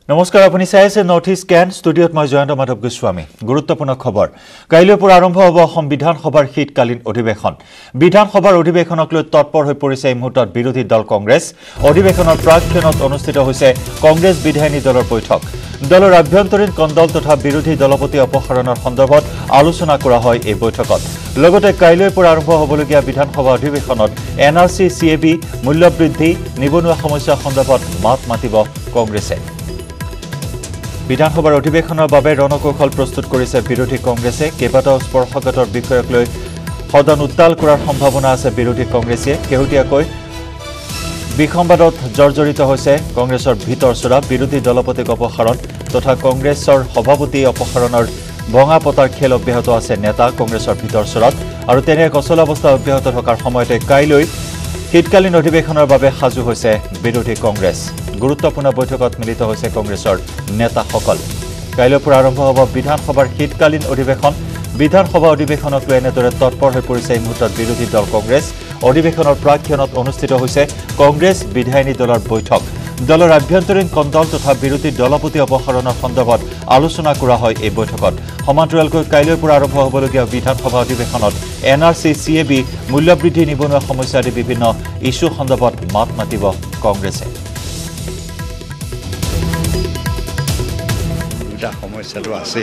নমস্কাৰ আপুনি চাই আছে নৰ্থ ইষ্ট স্ক্যান ষ্টুডিঅ'ত মই জয়ন্ত মাধৱ গোস্বামী গুৰুত্বপূৰ্ণ খবৰ কাইলৈৰ পৰা আৰম্ভ হ'ব অসম বিধানসভাৰ শীতকালীন অধিৱেশন বিধানসভাৰ অধিৱেশনক লৈ তৎপৰ হৈ পৰিছে এই মুহূৰ্তত বিৰোধী দল কংগ্ৰেছ অধিৱেশনৰ প্ৰাক্ষণত অনুষ্ঠিত হৈছে কংগ্ৰেছ বিধায়িনী দলৰ বৈঠক দলৰ আভ্যন্তৰীণ কণ্ডল তথা বিৰোধী দলপতি অপসাৰণৰ সন্দৰ্ভত আলোচনা কৰা হয় এই বৈঠকত লগতে কাইলৈৰ পৰা আৰম্ভ হ'বলগীয়া বিধানসভা অধিৱেশনত এনআৰসি সিএবি মূল্যবৃদ্ধি নিবনুৱা সমস্যা সন্দৰ্ভত মাত মাতিব কংগ্ৰেছে বিধানসভাৰ অধিৱেশনৰ বাবে ৰণকৌশল প্ৰস্তুত কৰিছে বিৰোধী কংগ্ৰেছে কেইবাটাও স্পৰ্শকাতৰ বিষয়ক লৈ সদন উত্তাল কৰাৰ সম্ভাৱনা আছে বিৰোধী কংগ্ৰেছে কেহতীয়াকৈ বিসম্বাদত জৰ্জৰিত হৈছে কংগ্ৰেছৰ ভিতৰচৰা বিৰোধী দলপতিক অপসাৰণ তথা কংগ্ৰেছৰ সভাপতি অপসাৰণৰ ভঙা পতাৰ খেল অব্যাহত আছে নেতা কংগ্ৰেছৰ ভিতৰচৰাত আৰু তেনে অচল অৱস্থা অব্যাহত থকাৰ সময়তে কাইলৈ শীতকালীন অধিৱেশনৰ বাবে সাজু হৈছে বিৰোধী কংগ্ৰেছ গুৰুত্বপূৰ্ণ বৈঠকত মিলিত হৈছে কংগ্ৰেছৰ নেতাসকল কাইলৈৰ পৰা আৰম্ভ হ'ব বিধানসভাৰ শীতকালীন অধিৱেশন বিধানসভা অধিৱেশনক লৈ এনেদৰে তৎপৰ হৈ পৰিছে এই মুহূৰ্তত বিৰোধী দল কংগ্ৰেছ অধিৱেশনৰ প্ৰাক্ষণত অনুষ্ঠিত হৈছে কংগ্ৰেছ বিধায়িনী দলৰ বৈঠক দলৰ আভ্যন্তৰীণ কণ্ডল তথা বিৰোধী দলপতি অপসাৰণৰ সন্দৰ্ভত আলোচনা কৰা হয় এই বৈঠকত সমান্তৰালকৈ কাইলৈৰ পৰা আৰম্ভ হ'বলগীয়া বিধানসভা অধিৱেশনত এনআৰসি সিএবি মূল্যবৃদ্ধি নিবনুৱা সমস্যা আদি বিভিন্ন ইস্যু সন্দৰ্ভত মাত মাতিব কংগ্ৰেছে সমস্যাটো আছে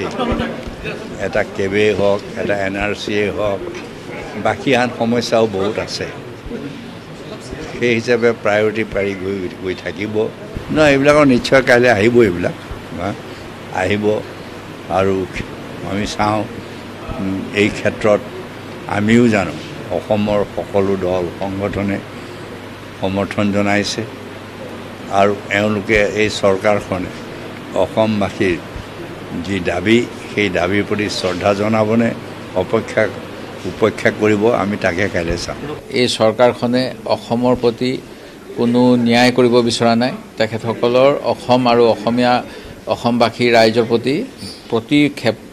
এটা কেবে হওক এটা এনআৰচিয়ে হওক বাকী আন সমস্যাও বহুত আছে সেই হিচাপে প্ৰায়ৰিটি পাৰি গৈ থাকিব নহয় এইবিলাকৰ নিশ্চয় কাইলৈ আহিব এইবিলাক আহিব আৰু আমি চাওঁ এই ক্ষেত্ৰত আমিও জানো অসমৰ সকলো দল সংগঠনে সমৰ্থন জনাইছে আৰু এওঁলোকে এই চৰকাৰখনে অসমবাসীৰ যি দাবী সেই দাবীৰ প্ৰতি শ্ৰদ্ধা জনাবনে উপেক্ষা কৰিব আমি তাকে কাইলৈ চাম এই চৰকাৰখনে অসমৰ প্ৰতি কোনো ন্যায় কৰিব বিচৰা নাই তেখেতসকলৰ অসম আৰু অসমবাসী ৰাইজৰ প্ৰতি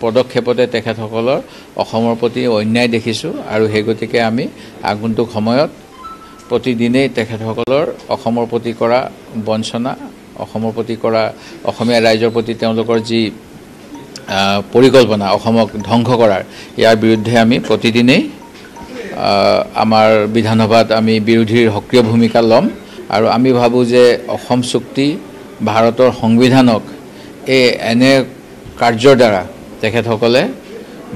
পদক্ষেপতে তেখেতসকলৰ অসমৰ প্ৰতি অন্যায় দেখিছোঁ আৰু সেই গতিকে আমি আগন্তুক সময়ত প্ৰতিদিনেই তেখেতসকলৰ অসমৰ প্ৰতি কৰা বঞ্চনা অসমৰ প্ৰতি কৰা অসমীয়া ৰাইজৰ প্ৰতি তেওঁলোকৰ যি পৰিকল্পনা অসমক ধ্বংস কৰাৰ ইয়াৰ বিৰুদ্ধে আমি প্ৰতিদিনেই আমাৰ বিধানসভাত আমি বিৰোধীৰ সক্ৰিয় ভূমিকা ল'ম আৰু আমি ভাবোঁ যে অসম চুক্তি ভাৰতৰ সংবিধানক এনে কাৰ্যৰ দ্বাৰা তেখেতসকলে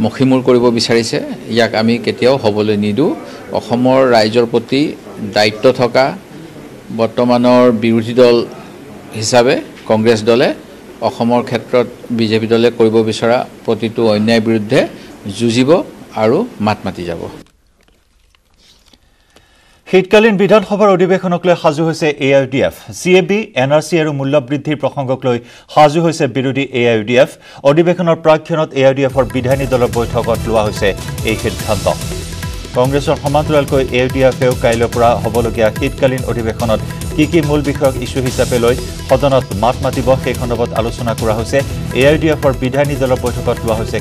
মষিমূৰ কৰিব বিচাৰিছে ইয়াক আমি কেতিয়াও হ'বলৈ নিদিওঁ অসমৰ ৰাইজৰ প্ৰতি দায়িত্ব থকা বৰ্তমানৰ বিৰোধী দল হিচাপে কংগ্ৰেছ দলে অসমৰ ক্ষেত্ৰত বিজেপি দলে কৰিব বিচৰা প্ৰতিটো অন্যায়ৰ বিৰুদ্ধে যুঁজিব আৰু মাত মাতি যাব শীতকালীন বিধানসভাৰ অধিৱেশনক লৈ সাজু হৈছে এআইইউডিএফ সিএবি এনআৰসি আৰু মূল্যবৃদ্ধিৰ প্ৰসংগক লৈ সাজু হৈছে বিৰোধী এআইইউডিএফ অধিৱেশনৰ প্ৰাক্ষণত এআইইউডিএফৰ বিধায়িনী দলৰ বৈঠকত লোৱা হৈছে এই সিদ্ধান্ত কংগ্ৰেছৰ সমান্তৰালকৈ এআইইউডিএফেও কাইলৈৰ পৰা হ'বলগীয়া শীতকালীন অধিৱেশনত কি মূল বিষয়ক ইস্যু হিচাপে লৈ সদনত মাত মাতিব সেই সন্দৰ্ভত আলোচনা কৰা হৈছে এআইইউডিএফৰ বিধায়িনী দলৰ বৈঠকত লোৱা হৈছে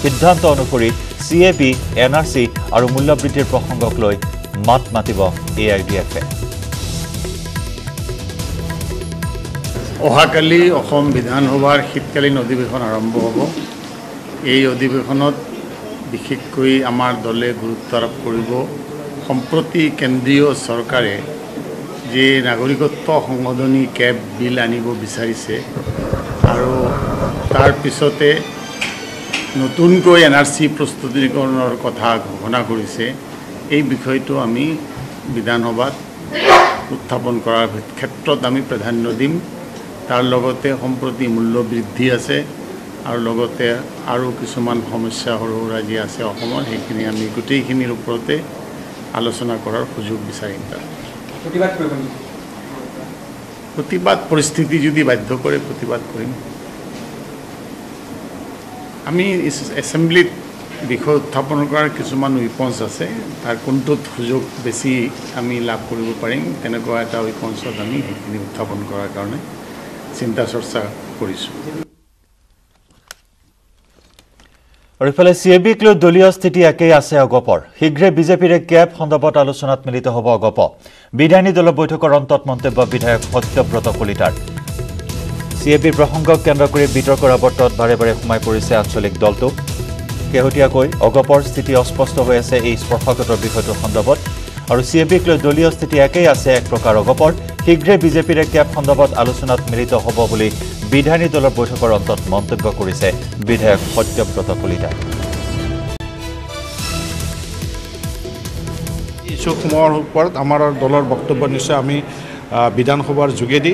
সিদ্ধান্ত অনুসৰি সিএবি এনআৰসি আৰু মূল্যবৃদ্ধিৰ প্ৰসংগক লৈ মাত মাতিব এআইইউডিএফে অহাকালি অসম বিধানসভাৰ শীতকালীন অধিৱেশন আৰম্ভ হ'ব এই অধিৱেশনত বিশেষকৈ আমাৰ দলে গুৰুত্ব আৰোপ কৰিব সম্প্ৰতি কেন্দ্ৰীয় চৰকাৰে যে নাগৰিকত্ব সংশোধনী কেব বিল আনিব বিচাৰিছে আৰু তাৰ পিছতে নতুনকৈ এনআৰসি প্ৰস্তুতিকৰণৰ কথা ঘোষণা কৰিছে এই বিষয়টো আমি বিধানসভাত উত্থাপন কৰাৰ ক্ষেত্ৰত আমি প্ৰাধান্য দিম তাৰ লগতে সম্প্ৰতি মূল্য বৃদ্ধি আছে আৰু লগতে আৰু কিছুমান সমস্যা সৰু সুৰা যি আছে অসমৰ সেইখিনি আমি গোটেইখিনিৰ ওপৰতে আলোচনা কৰাৰ সুযোগ বিচাৰিম প্ৰতিবাদ পৰিস্থিতি যদি বাধ্য কৰে প্ৰতিবাদ কৰিম আমি এছেম্বলিত বিষয় উত্থাপন কৰাৰ কিছুমান উইপন্স আছে তাৰ কোনটোত সুযোগ বেছি আমি লাভ কৰিব পাৰিম তেনেকুৱা এটা উইপন্সত আমি সেইখিনি উত্থাপন কৰাৰ কাৰণে চিন্তা চৰ্চা কৰিছোঁ আৰু ইফালে সিএবিক লৈ দলীয় স্থিতি একেই আছে অগপৰ শীঘ্ৰে বিজেপিৰ কেব সন্দৰ্ভত আলোচনাত মিলিত হ'ব অগপ বিধায়িনী দলৰ বৈঠকৰ অন্তত মন্তব্য বিধায়ক সত্যব্ৰত কলিতাৰ CABৰ প্ৰসংগক কেন্দ্ৰ কৰি বিতৰ্কৰ আৱৰ্তত বাৰে বাৰে সোমাই পৰিছে আঞ্চলিক দলটো শেহতীয়াকৈ অগপৰ স্থিতি অস্পষ্ট হৈ আছে এই স্পৰ্শকাতৰ বিষয়টোৰ সন্দৰ্ভত আৰু CABক লৈ দলীয় স্থিতি একেই আছে এক প্ৰকাৰ অগপৰ শীঘ্ৰে বিজেপিৰ কেব সন্দৰ্ভত আলোচনাত মিলিত হ'ব বুলি বিধায়িনী দলৰ বৈঠকৰ অন্তত মন্তব্য কৰিছে বিধায়ক সত্যব্ৰত কলিতাই ইস্যুসমূহৰ ওপৰত আমাৰ দলৰ বক্তব্য নিশ্চয় আমি বিধানসভাৰ যোগেদি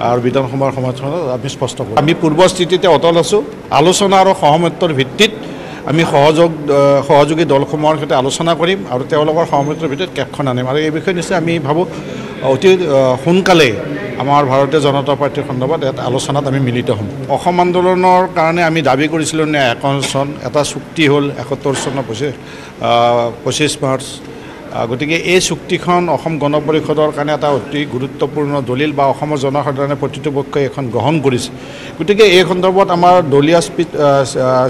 আৰু বিধানসভাৰ সমাধানত আমি স্পষ্ট কৰোঁ আমি পূৰ্বস্থিতিতে অটল আছোঁ আলোচনা আৰু সহমতৰ ভিত্তিত আমি সহযোগী দলসমূহৰ সৈতে আলোচনা কৰিম আৰু তেওঁলোকৰ সহমতৰ ভিত্তিত কেবখন আনিম আৰু এই বিষয়ে নিশ্চয় আমি ভাবোঁ অতি সোনকালে আমাৰ ভাৰতীয় জনতা পাৰ্টিৰ সন্দৰ্ভত এটা আলোচনাত আমি মিলিত হ'ম অসম আন্দোলনৰ কাৰণে আমি দাবী কৰিছিলোঁ নে 51 চন এটা চুক্তি হ'ল 71 চনৰ 25 মাৰ্চ গতিকে এই চুক্তিখন অসম গণ পৰিষদৰ কাৰণে এটা অতি গুৰুত্বপূৰ্ণ দলিল বা অসমৰ জনসাধাৰণে প্ৰতিটো পক্ষই এখন গ্ৰহণ কৰিছে গতিকে এই সন্দৰ্ভত আমাৰ দলীয়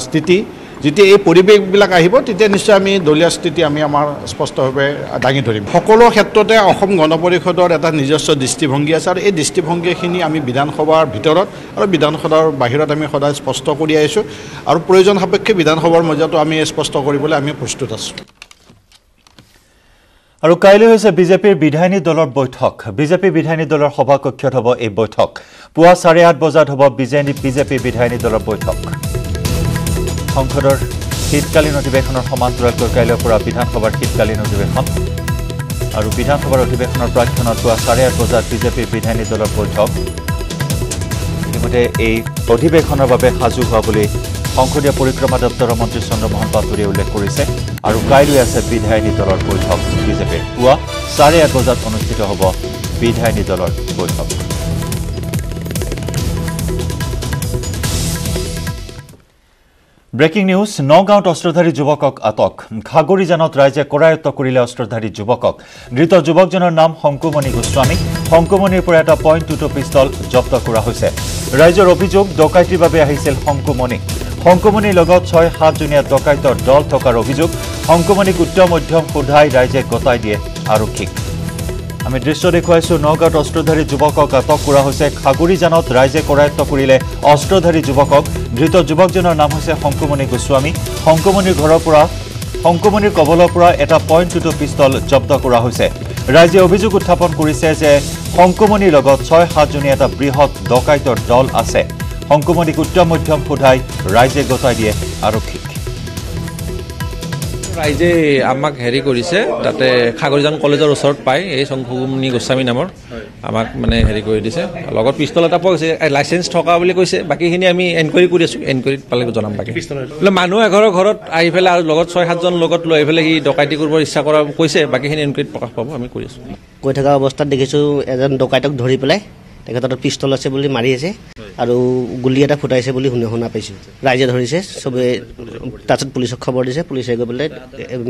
স্থিতি যেতিয়া এই পৰিৱেশবিলাক আহিব তেতিয়া নিশ্চয় আমি দলীয় স্থিতি আমি আমাৰ স্পষ্টভাৱে দাঙি ধৰিম সকলো ক্ষেত্ৰতে অসম গণ পৰিষদৰ এটা নিজস্ব দৃষ্টিভংগী আছে আৰু এই দৃষ্টিভংগীখিনি আমি বিধানসভাৰ ভিতৰত আৰু বিধানসভাৰ বাহিৰত আমি সদায় স্পষ্ট কৰি আহিছোঁ আৰু প্ৰয়োজন সাপেক্ষে বিধানসভাৰ মজিয়াটো আমি স্পষ্ট কৰিবলৈ আমি প্ৰস্তুত আছোঁ আৰু কাইলৈ হৈছে বিজেপিৰ বিধায়িনী দলৰ বৈঠক বিজেপি বিধায়িনী দলৰ সভাকক্ষত হ'ব এই বৈঠক পুৱা 8:30 বজাত হ'ব বিজেপি বিধায়িনী দলৰ বৈঠক সংসদৰ শীতকালীন অধিৱেশনৰ সমান্তৰালকৈ কাইলৈৰ পৰা বিধানসভাৰ শীতকালীন অধিৱেশন আৰু বিধানসভাৰ অধিৱেশনৰ প্ৰাক্ষণত পুৱা 8:30 বজাত বিজেপিৰ বিধায়িনী দলৰ বৈঠক ইতিমধ্যে এই অধিৱেশনৰ বাবে সাজু হোৱা বুলি সংসদীয় পৰিক্ৰমা দপ্তৰৰ মন্ত্ৰী চন্দ্ৰমোহন পাটোৱাৰীয়ে উল্লেখ কৰিছে আৰু কাইলৈ আছে বিধায়িনী দলৰ বৈঠক বিজেপিৰ পুৱা 8:30 বজাত অনুষ্ঠিত হ'ব বিধায়িনী দলৰ বৈঠক ব্ৰেকিং নিউজ নগাঁৱত অস্ত্ৰধাৰী যুৱকক আটক খাগৰিজানত ৰাইজে কৰায়ত্ব কৰিলে অস্ত্ৰধাৰী যুৱকক ধৃত যুৱকজনৰ নাম শংকুমণি গোস্বামী শংকুমণিৰ পৰা এটা .22 পিস্তল জব্দ কৰা হৈছে ৰাইজৰ অভিযোগ ডকাইতিৰ বাবে আহিছিল শংকুমণিৰ লগত 6-7 জনীয়া ডকাইতৰ দল থকাৰ অভিযোগ শংকুমণিক উত্তৰ মধ্যম সোধাই ৰাইজে গতাই দিয়ে আৰক্ষীক আমি দৃশ্য দেখুৱাইছো নগাঁৱত অস্ত্ৰধাৰী যুৱকক আটক কৰা হৈছে খাগৰিজানত ৰাইজে কৰায়ত্ব কৰিলে অস্ত্ৰধাৰী যুৱকক ধৃত যুৱকজনৰ নাম হৈছে শংকুমণি গোস্বামী শংকুমণিৰ কবলৰ পৰা এটা .22 পিস্তল জব্দ কৰা হৈছে ৰাইজে অভিযোগ উত্থাপন কৰিছে যে শংকুমণিৰ লগত 6-7 জনীয়া এটা বৃহৎ ডকাইতৰ দল আছে শংকুমণিক উত্তৰ মধ্যম সোধাই ৰাইজে গতাই দিয়ে আৰক্ষীক ৰাইজে আমাক হেৰি কৰিছে তাতে খাগৰিজান কলেজৰ ওচৰত পাই এই শংকুমণি গোস্বামী নামৰ আমাক মানে হেৰি কৰি দিছে লগত পিস্তল এটা পোৱা গৈছে লাইচেঞ্চ থকা বুলি কৈছে বাকীখিনি আমি এনকুৱাৰী কৰি আছোঁ এনকুৱাৰীত পালে জনাম বাকী মানুহ এঘৰৰ ঘৰত আহি পেলাই আৰু লগত 6-7 জন লগত লৈ আহি পেলাই সি ডকাইতি কৰিব ইচ্ছা কৰা কৈছে বাকীখিনি এনকুৱাৰীত প্ৰকাশ পাব আমি কৰি আছোঁ কৈ থকা অৱস্থাত দেখিছোঁ এজন ডকাইতক ধৰি পেলাই তেখেতৰ পিস্তল আছে বুলি মাৰি আছে আৰু গুলি এটা ফুটাইছে বুলি শুনা পাইছোঁ ৰাইজে ধৰিছে চবে তাৰপিছত পুলিচক খবৰ দিছে পুলিচে গৈ পেলাই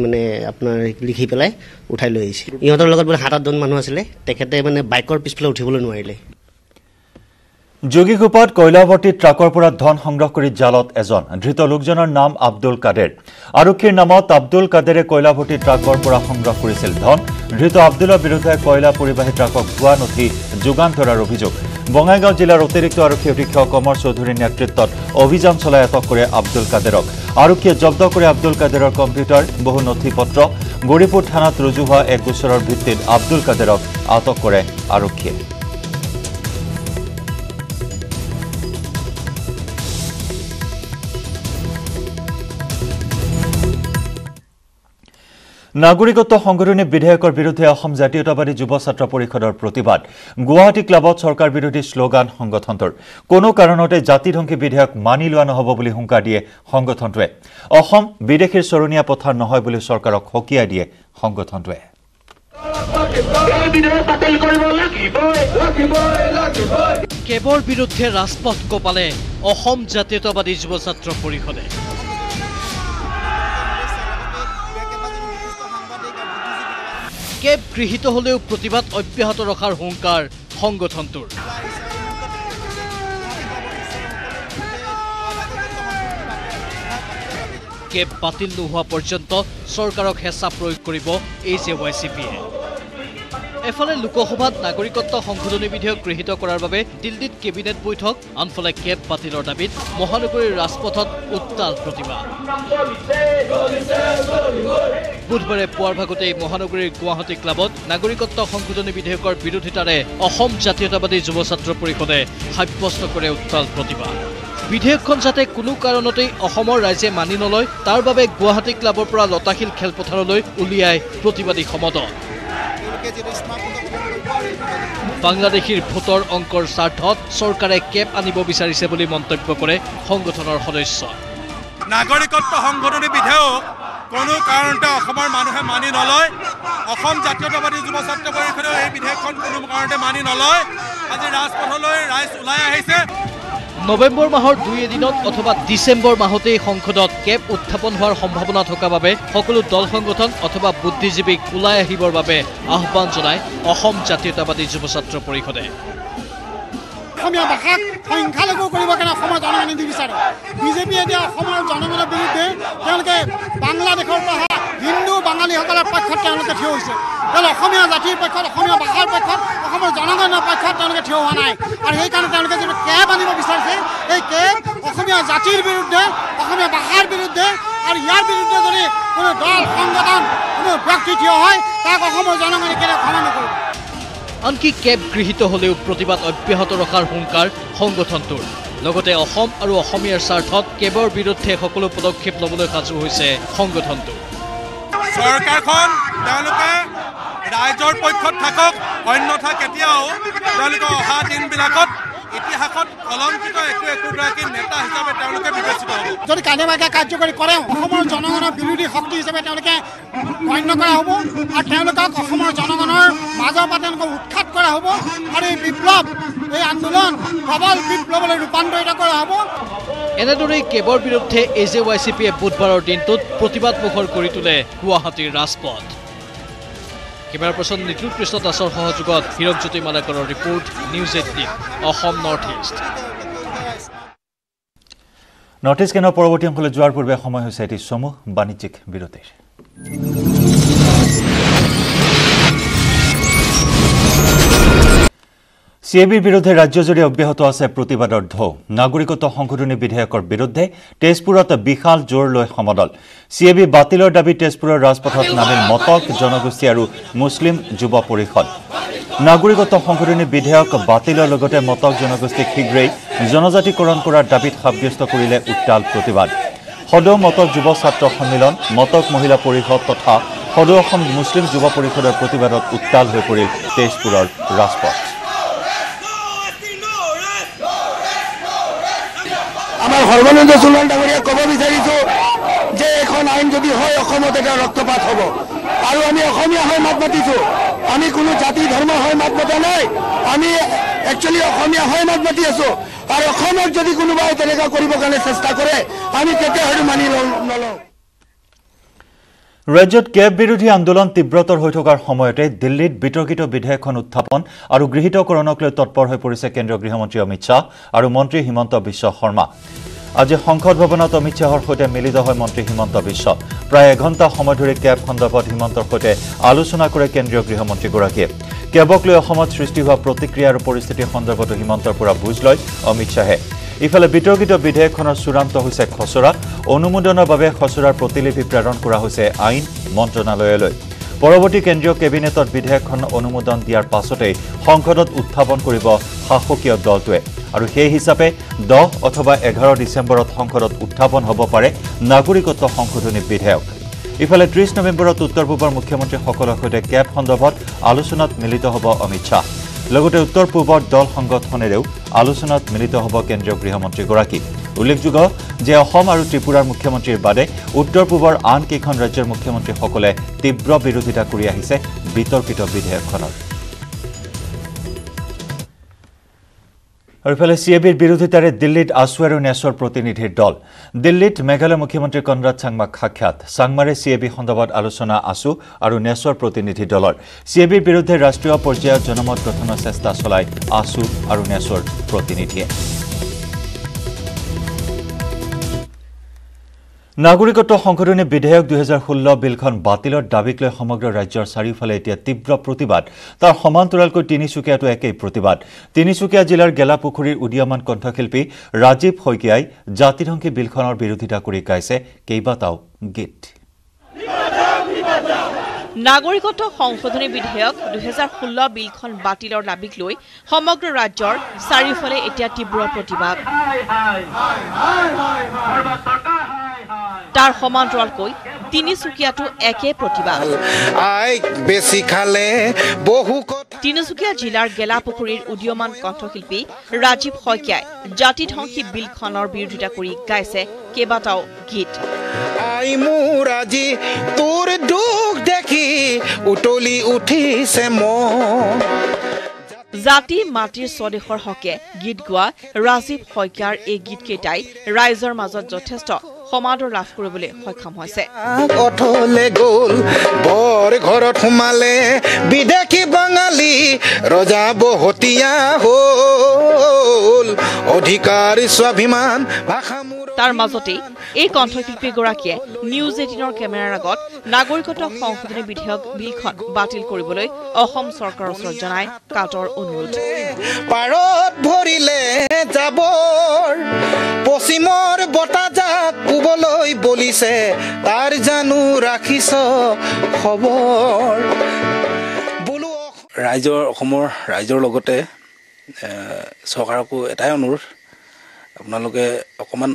মানে আপোনাৰ লিখি পেলাই উঠাই লৈ আহিছে ইহঁতৰ লগত বোলে 7-8জন মানুহ আছিলে তেখেতে মানে বাইকৰ পিছফালে উঠিবলৈ নোৱাৰিলে যোগীঘোপাত কয়লাভৰ্তি ট্ৰাকৰ পৰা ধন সংগ্ৰহ কৰি জালত এজন ধৃত লোকজনৰ নাম আব্দুল কাদেৰ আৰক্ষীৰ নামত আব্দুল কাদেৰে কয়লাভৰ্তি ট্ৰাকৰ পৰা সংগ্ৰহ কৰিছিল ধন ধৃত আব্দুলৰ বিৰুদ্ধে কয়লা পৰিবাহী ট্ৰাকক ভুৱা নথি যোগান ধৰাৰ অভিযোগ বঙাইগাঁও জিলাৰ অতিৰিক্ত আৰক্ষী অধীক্ষক কমৰ চৌধুৰীৰ নেতৃত্বত অভিযান চলাই আটক কৰে আব্দুল কাদেৰক আৰক্ষীয়ে জব্দ কৰে আব্দুল কাদেৰৰ কম্পিউটাৰ বহু নথি পত্ৰ গৌৰীপুৰ থানাত ৰুজু হোৱা এক গোচৰৰ ভিত্তিত আব্দুল কাদেৰক আটক কৰে আৰক্ষীয়ে নাগৰিকত্ব সংশোধনী বিধেয়কৰ বিৰুদ্ধে অসম জাতীয়তাবাদী যুৱ ছাত্ৰ পৰিষদৰ প্ৰতিবাদ গুৱাহাটী ক্লাবত চৰকাৰ বিৰোধী শ্লোগান সংগঠনটোৰ কোনো কাৰণতে জাতিধ্বংসী বিধেয়ক মানি লোৱা নহ'ব বুলি হুংকাৰ দিয়ে সংগঠনটোৱে অসম বিদেশীৰ চৰণীয়া পথাৰ নহয় বুলি চৰকাৰক সকীয়াই দিয়ে সংগঠনটোৱে কেবৰ বিৰুদ্ধে ৰাজপথ কপালে অসম জাতীয়তাবাদী যুৱ ছাত্ৰ পৰিষদে কেব গৃহীত হলেও প্ৰতিবাদ অব্যাহত ৰখাৰ হুংকাৰ সংগঠনটোৰ কেব বাতিল নোহোৱা পৰ্যন্ত চৰকাৰক হেঁচা প্ৰয়োগ কৰিব AJYCPয়ে এফালে লোকসভাত নাগৰিকত্ব সংশোধনী বিধেয়ক গৃহীত কৰাৰ বাবে দিল্লীত কেবিনেট বৈঠক, আনফালে কেব বাতিলৰ দাবীত মহানগৰীৰ ৰাজপথত উত্তাল প্ৰতিবাদ। বুধবাৰে পুৱাৰ ভাগতেই মহানগৰীৰ গুৱাহাটী ক্লাবত নাগৰিকত্ব সংশোধনী বিধেয়কৰ বিৰোধিতাৰে অসম জাতীয়তাবাদী যুৱ ছাত্ৰ পৰিষদে সাব্যস্ত কৰে উত্তাল প্ৰতিবাদ। বিধেয়কখন যাতে কোনো কাৰণতেই অসমৰ ৰাইজে মানি নলয় তাৰ বাবে গুৱাহাটী ক্লাবৰ পৰা লতাশিল খেলপথাৰলৈ উলিয়াই প্ৰতিবাদী সমদল। বাংলাদেশীৰ ভোটৰ অংকৰ স্বাৰ্থত চৰকাৰে কেব আনিব বিচাৰিছে বুলি মন্তব্য কৰে সংগঠনৰ সদস্য। নাগৰিকত্ব সংশোধনী বিধেয়ক কোনো কাৰণতে অসমৰ মানুহে মানি নলয়। অসম জাতীয়তাবাদী যুৱ ছাত্ৰ পৰিষদেও এই বিধেয়কখন কোনো কাৰণতে মানি নলয়। আজি ৰাজপথলৈ ৰাইজ ওলাই আহিছে। নৱেম্বৰ মাহৰ 2 এদিনত অথবা ডিচেম্বৰ মাহতেই সংসদত কেব উত্থাপন হোৱাৰ সম্ভাৱনা থকা বাবে সকলো দল সংগঠন অথবা বুদ্ধিজীৱীক ওলাই আহিবৰ বাবে আহ্বান জনায় অসম জাতীয়তাবাদী যুৱ ছাত্ৰ পৰিষদে। অসমীয়া ভাষাক সংখ্যালঘু কৰিবৰ কাৰণে অসমৰ জনগণে নিবিচাৰে। বিজেপিয়ে এতিয়া অসমৰ জনগণৰ বিৰুদ্ধে তেওঁলোকে বাংলাদেশৰ পৰা হিন্দু বাঙালীসকলৰ পক্ষত তেওঁলোকে থিয় হৈছে। তেওঁলোকে অসমীয়া জাতিৰ পক্ষত, অসমীয়া ভাষাৰ পক্ষত, অসমৰ জনগণৰ পক্ষত তেওঁলোকে থিয় হোৱা নাই। আৰু সেইকাৰণে তেওঁলোকে যিটো কেব আনিব বিচাৰিছে, এই কেব অসমীয়া জাতিৰ বিৰুদ্ধে, অসমীয়া ভাষাৰ বিৰুদ্ধে। আৰু ইয়াৰ বিৰুদ্ধে যদি কোনো দল সংগঠন, কোনো ব্যক্তি থিয় হয় তাক অসমৰ জনগণে কেতিয়াও ক্ষমা নকৰিব। আনকি কেব গৃহীত হলেও প্ৰতিবাদ অব্যাহত ৰখাৰ হুংকাৰ সংগঠনটোৰ। লগতে অসম আৰু অসমীয়াৰ স্বাৰ্থত কেবৰ বিৰুদ্ধে সকলো পদক্ষেপ ল'বলৈ সাজু হৈছে সংগঠনটো। চৰকাৰখন তেওঁলোকে ৰাইজৰ পক্ষত থাকক, অন্যথা কেতিয়াও তেওঁলোকে অহা দিনবিলাকত ইতিহাসত কলংকিত একোগৰাকী নেতা হিচাপে তেওঁলোকে বিবেচিত হ'ব। যদি কেনেবাকৈ কাৰ্যকৰী কৰে অসমৰ জনগণৰ বিৰোধী শক্তি হিচাপে তেওঁলোকে গণ্য কৰা হ'ব আৰু তেওঁলোকক অসমৰ জনগণৰ মাজৰ পৰা তেওঁলোকক উৎখাত কৰা হ'ব আৰু এই বিপ্লৱ, এই আন্দোলন প্ৰবল বিপ্লৱলৈ ৰূপান্তৰিত কৰা হ'ব। এনেদৰেই কেবৰ বিৰুদ্ধে AJYCPয়ে বুধবাৰৰ দিনটোত প্ৰতিবাদ মুখৰ কৰি তোলে গুৱাহাটীৰ ৰাজপথ। কেমেৰা পাৰ্চন নিতুল কৃষ্ণ দাসৰ সহযোগত হিৰকজ্যোতি মালাকৰৰ report, news 18 Assam north east. North east কেন্দ্ৰৰ পৰৱৰ্তী অংশলৈ যোৱাৰ পূৰ্বে সময় হৈছে এটি চমু বাণিজ্যিক বিৰতিৰ। CABৰ বিৰুদ্ধে ৰাজ্যজুৰি অব্যাহত আছে প্ৰতিবাদৰ ঢৌ। নাগৰিকত্ব সংশোধনী বিধেয়কৰ বিৰুদ্ধে তেজপুৰত বিশাল জোৰ লৈ সমদল। CAB বাতিলৰ দাবী তেজপুৰৰ ৰাজপথত নামিল মটক জনগোষ্ঠী আৰু মুছলিম যুৱ পৰিষদ। নাগৰিকত্ব সংশোধনী বিধেয়ক বাতিলৰ লগতে মটক জনগোষ্ঠীক শীঘ্ৰেই জনজাতিকৰণ কৰাৰ দাবীত সাব্যস্ত কৰিলে উত্তাল প্ৰতিবাদ। সদৌ মটক যুৱ ছাত্ৰ সন্মিলন, মটক মহিলা পৰিষদ তথা সদৌ অসম মুছলিম যুৱ পৰিষদৰ প্ৰতিবাদত উত্তাল হৈ পৰিল তেজপুৰৰ ৰাজপথ। আমাৰ সৰ্বানন্দ সোণোৱাল ডাঙৰীয়াক ক'ব বিচাৰিছোঁ যে এখন আইন যদি হয় অসমত এটা ৰক্তপাত হ'ব। আৰু আমি অসমীয়া হৈ মাত মাতিছোঁ। আমি কোনো জাতি ধৰ্ম হৈ মাত মতা নাই, আমি একচুৱেলি অসমীয়া হৈ মাত মাতি আছোঁ। আৰু অসমক যদি কোনোবাই তেনেকুৱা কৰিবৰ কাৰণে চেষ্টা কৰে আমি কেতিয়াও সেইটো মানি নলওঁ। ৰাজ্যত কেব বিৰোধী আন্দোলন তীব্ৰতৰ হৈ থকাৰ সময়তে দিল্লীত বিতৰ্কিত বিধেয়কখন উত্থাপন আৰু গৃহীতকৰণক লৈ তৎপৰ হৈ পৰিছে কেন্দ্ৰীয় গৃহমন্ত্ৰী অমিত শ্বাহ আৰু মন্ত্ৰী হিমন্ত বিশ্ব শৰ্মা। আজি সংসদ ভৱনত অমিত শ্বাহৰ সৈতে মিলিত হয় মন্ত্ৰী হিমন্ত বিশ্ব। প্ৰায় এঘণ্টা সময় ধৰি কেব সন্দৰ্ভত হিমন্তৰ সৈতে আলোচনা কৰে কেন্দ্ৰীয় গৃহমন্ত্ৰীগৰাকীয়ে। কেবক লৈ অসমত সৃষ্টি হোৱা প্ৰতিক্ৰিয়া আৰু পৰিস্থিতিৰ সন্দৰ্ভতো হিমন্তৰ পৰা বুজ লয় অমিত শ্বাহে। ইফালে বিতৰ্কিত বিধেয়কখনৰ চূড়ান্ত হৈছে খচৰা। অনুমোদনৰ বাবে খচৰাৰ প্ৰতিলিপি প্ৰেৰণ কৰা হৈছে আইন মন্ত্ৰণালয়লৈ। পৰৱৰ্তী কেন্দ্ৰীয় কেবিনেটত বিধেয়কখন অনুমোদন দিয়াৰ পাছতেই সংসদত উত্থাপন কৰিব শাসকীয় দলটোৱে। আৰু সেই হিচাপে 10 অথবা 11 ডিচেম্বৰত সংসদত উত্থাপন হ'ব পাৰে নাগৰিকত্ব সংশোধনী বিধেয়ক। ইফালে 30 নৱেম্বৰত উত্তৰ পূবৰ মুখ্যমন্ত্ৰীসকলৰ সৈতে কেব সন্দৰ্ভত আলোচনাত মিলিত হ'ব অমিত শ্বাহ। লগতে উত্তৰ পূবৰ দল সংগঠনেৰেও আলোচনাত মিলিত হ'ব কেন্দ্ৰীয় গৃহমন্ত্ৰীগৰাকী। উল্লেখযোগ্য যে অসম আৰু ত্ৰিপুৰাৰ মুখ্যমন্ত্ৰীৰ বাদে উত্তৰ পূবৰ আন কেইখন ৰাজ্যৰ মুখ্যমন্ত্ৰীসকলে তীব্ৰ বিৰোধিতা কৰি আহিছে বিতৰ্কিত বিধেয়কখনৰ। আৰু ইফালে CABৰ বিৰোধিতাৰে দিল্লীত আছু আৰু নেছৰ প্ৰতিনিধিৰ দল। দিল্লীত মেঘালয় মুখ্যমন্ত্ৰী কনৰাড চাংমাক সাক্ষাৎ। চাংমাৰে CAB সন্দৰ্ভত আলোচনা আছু আৰু নেছৰ প্ৰতিনিধি দলৰ। CABৰ বিৰুদ্ধে ৰাষ্ট্ৰীয় পৰ্যায়ত জনমত গঠনৰ চেষ্টা চলায় আছু আৰু নেছৰ প্ৰতিনিধিয়ে। নাগৰিকত্ব সংশোধনী বিধেয়ক 2016 বিলখন বাতিলৰ দাবীক লৈ সমগ্ৰ ৰাজ্যৰ চাৰিওফালে এতিয়া তীব্ৰ প্ৰতিবাদ তাৰ সমান্তৰালকৈ তিনিচুকীয়াতো একেই প্ৰতিবাদ তিনিচুকীয়া জিলাৰ গেলাপুখুৰীৰ উদীয়মান কণ্ঠশিল্পী ৰাজীৱ শইকীয়াই জাতিধ্বংসী বিলখনৰ বিৰোধিতা কৰি গাইছে কেইবাটাও গীত নাগৰিকত্ব সংশোধনী বিধেয়ক 2016 বিলখন বাতিলৰ দাবীক লৈ সমগ্ৰ ৰাজ্যৰ চাৰিওফালে এতিয়া তীব্ৰ প্ৰতিবাদ তাৰ সমান্তৰালকৈ তিনিচুকীয়াতো একে প্ৰতিবাদ তিনিচুকীয়া জিলাৰ গেলাপুখুৰীৰ উদীয়মান কণ্ঠশিল্পী ৰাজীৱ শইকীয়াই জাতিধ্বংসী বিলখনৰ বিৰোধিতা কৰি গাইছে কেইবাটাও গীত মোৰ আজি তোৰ দুখ দেখি উতলি উঠিছে মন জাতি মাটিৰ স্বদেশৰ হকে গীত গোৱা ৰাজীৱ শইকীয়াৰ এই গীতকেইটাই ৰাইজৰ মাজত যথেষ্ট সমাদৰ লাভ কৰিবলৈ সক্ষম হৈছে অথলে গ'ল বৰ ঘৰত সোমালে বিদেশী বাঙালী ৰজা বহতীয়া হ'ল অধিকাৰ স্বাভিমান ভাষা তাৰ মাজতে এই কণ্ঠশিল্পীগৰাকীয়ে নিউজ 18ৰ কেমেৰাৰ আগত নাগৰিকত্ব সংশোধনী বিধেয়ক বিলখন বাতিল কৰিবলৈ অসম চৰকাৰৰ ওচৰত জনাই কাটৰ অনুৰোধ পাৰত ভৰিলে যাবৰ পশ্চিমৰ বতাজাক পুবলৈ বলিছে তাৰ জানো ৰাখিছ খবৰ বোলো অসমৰ ৰাইজৰ লগতে চৰকাৰকো এটাই অনুৰোধ আপোনালোকে অকমান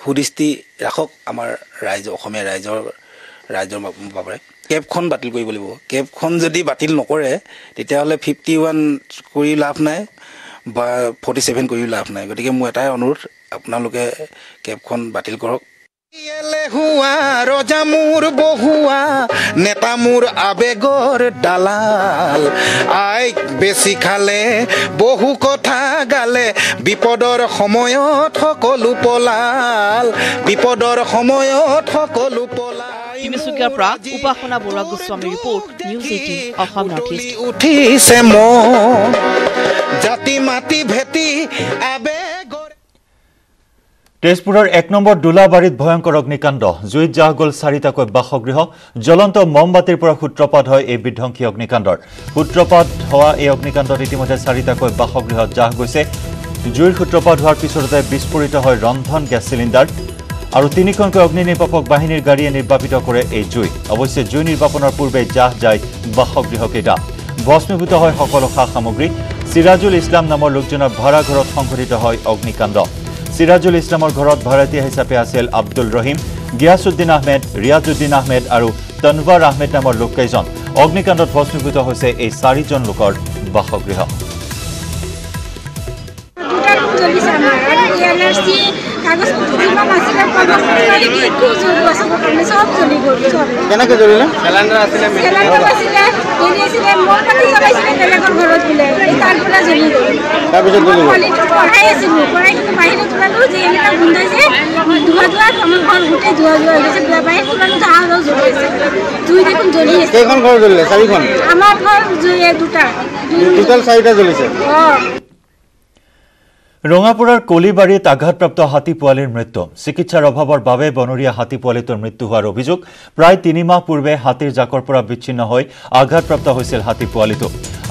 সুদৃষ্টি ৰাখক আমাৰ অসমীয়া ৰাইজৰ বাবে কেবখন বাতিল কৰিব লাগিব কেবখন যদি বাতিল নকৰে তেতিয়াহ'লে 51 কৰি লাভ নাই বা 47 কৰি লাভ নাই গতিকে মোৰ এটাই অনুৰোধ আপোনালোকে কেবখন বাতিল কৰক হুৱা ৰজা মোৰ বহুৱা নেতা মোৰ আবেগৰ দালাল আইক বেছি খালে বহু কথা গালে বিপদৰ সময়ত সকলো পলাল তিনিচুকীয়াৰ পৰা Upasana Baruah Goswami report news 18 Assam north east উঠিছে মন জাতি মাটি ভেটি আবেগৰ তেজপুৰৰ 1 নম্বৰ দুলাবাৰীত ভয়ংকৰ অগ্নিকাণ্ড জুইত জাহ গ'ল 4টাকৈ বাসগৃহ জ্বলন্ত মমবাতিৰ পৰা সূত্ৰপাত হয় এই বিধ্বংসী অগ্নিকাণ্ডৰ সূত্ৰপাত হোৱা এই অগ্নিকাণ্ডত ইতিমধ্যে 4টাকৈ বাসগৃহত জাহ গৈছে জুইৰ সূত্ৰপাত হোৱাৰ পিছতে বিস্ফোৰিত হয় ৰন্ধন গেছ চিলিণ্ডাৰ আৰু 3খনকৈ অগ্নি নিৰ্বাপক বাহিনীৰ গাড়ীয়ে নিৰ্বাপিত কৰে এই জুই অৱশ্যে জুই নিৰ্বাপনৰ পূৰ্বে জাহ যায় বাসগৃহকেইটা ভস্মীভূত হয় সকলো সা সামগ্ৰী সিৰাজুল ইছলাম নামৰ লোকজনৰ ভাড়া ঘৰত সংঘটিত হয় অগ্নিকাণ্ড সিৰাজুল ইছলামৰ ঘৰত ভাড়াতীয়া হিচাপে আছিল আব্দুল ৰহিম গিয়াসুদ্দিন আহমেদ ৰিয়াজুদ্দিন আহমেদ আৰু তনৱাৰ আহমেদ নামৰ লোককেইজন অগ্নিকাণ্ডত ভস্মীভূত হৈছে এই 4জন লোকৰ বাসগৃহ কেনেকৈ জ্বলিলে চিলিণ্ডাৰ আছিলে তাৰপিছত কেইখন ঘৰ জ্বলিলে 4খন আমাৰ ঘৰ দুটা টোটাল 4টা জ্বলিছে ৰঙাপুৰৰ কলিবাৰীত আঘাতপ্ৰাপ্ত হাতী পোৱালিৰ মৃত্যু চিকিৎসাৰ অভাৱৰ বাবে বনৰীয়া হাতী পোৱালিটোৰ মৃত্যু হোৱাৰ অভিযোগ প্ৰায় 3 মাহ পূৰ্বে হাতীৰ জাকৰ পৰা বিচ্ছিন্ন হৈ আঘাতপ্ৰাপ্ত হৈছিল হাতী পোৱালিটো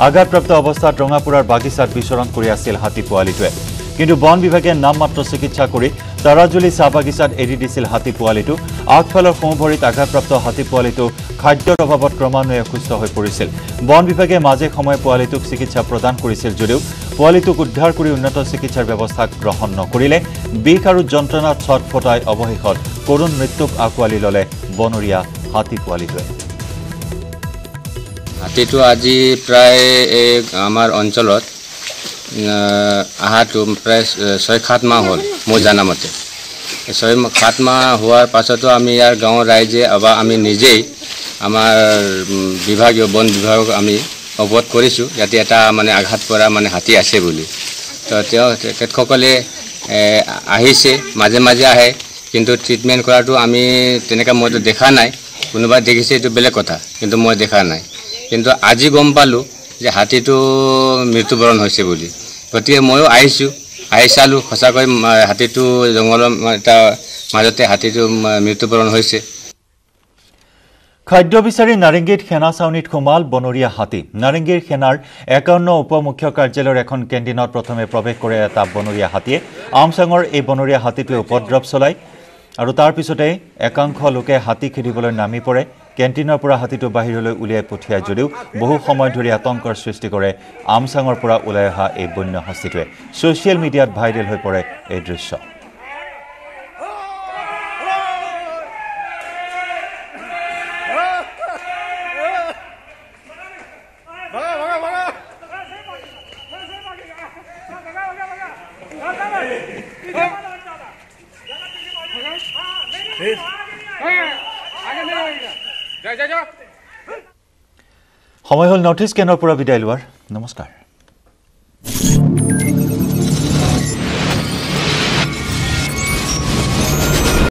আঘাতপ্ৰাপ্ত অৱস্থাত ৰঙাপুৰৰ বাগিচাত বিচৰণ কৰি আছিল হাতী পোৱালিটোৱে কিন্তু বন বিভাগে নামমাত্ৰ চিকিৎসা কৰি তাৰাজুলি চাহ বাগিচাত এৰি দিছিল হাতী পোৱালিটো আগফালৰ সোঁভৰিত আঘাতপ্ৰাপ্ত হাতী পোৱালিটো খাদ্যৰ অভাৱত ক্ৰমান্বয়ে অসুস্থ হৈ পৰিছিল বন বিভাগে মাজে সময়ে পোৱালিটোক চিকিৎসা প্ৰদান কৰিছিল যদিও পোৱালিটোক উদ্ধাৰ কৰি উন্নত চিকিৎসাৰ ব্যৱস্থা গ্ৰহণ নকৰিলে বিষ আৰু যন্ত্ৰণাত ছটফটাই অৱশেষত কৰুণ মৃত্যুক আঁকোৱালি ল'লে বনৰীয়া হাতী পোৱালিটোৱে হাতীটো আজি প্ৰায় আমাৰ অঞ্চলত আহাটো প্ৰায় 6-7 মাহ হ'ল মই জানামতে 6-7 মাহ হোৱাৰ পাছতো আমি ইয়াৰ গাঁৱৰ ৰাইজে বা আমি নিজেই আমাৰ বিভাগীয় বন বিভাগক আমি অৱগত কৰিছোঁ ইয়াতে এটা মানে আঘাত পৰা মানে হাতী আছে বুলি তো তেখেতসকলে আহিছে মাজে মাজে আহে কিন্তু ট্ৰিটমেণ্ট কৰাটো আমি তেনেকৈ মইতো দেখা নাই কোনোবাই দেখিছে এইটো বেলেগ কথা কিন্তু মই দেখা নাই কিন্তু আজি গম পালোঁ যে হাতীটো মৃত্যুবৰণ হৈছে বুলি গতিকে ময়ো আহি চালোঁ সঁচাকৈ হাতীটো জংঘলৰ এটা মাজতে হাতীটো মৃত্যুবৰণ হৈছে খাদ্য বিচাৰি নাৰেংগীত সেনা চাউনীত সোমাল বনৰীয়া হাতী নাৰেংগীৰ সেনাৰ 51 উপমুখ্য কাৰ্যালয়ৰ এখন কেণ্টিনত প্ৰথমে প্ৰৱেশ কৰে এটা বনৰীয়া হাতীয়ে আমচাঙৰ এই বনৰীয়া হাতীটোৱে উপদ্ৰৱ চলায় আৰু তাৰ পিছতে একাংশ লোকে হাতী খেদিবলৈ নামি পৰে কেণ্টিনৰ পৰা হাতীটো বাহিৰলৈ উলিয়াই পঠিয়াই যদিও বহু সময় ধৰি আতংকৰ সৃষ্টি কৰে আমচাঙৰ পৰা ওলাই অহা এই বন্য হস্তীটোৱে ছ'চিয়েল মিডিয়াত ভাইৰেল হৈ পৰে এই দৃশ্য সময় হল নৰ্থ ইষ্ট কেনৰ পৰা বিদায় লোৱাৰ নমস্কাৰ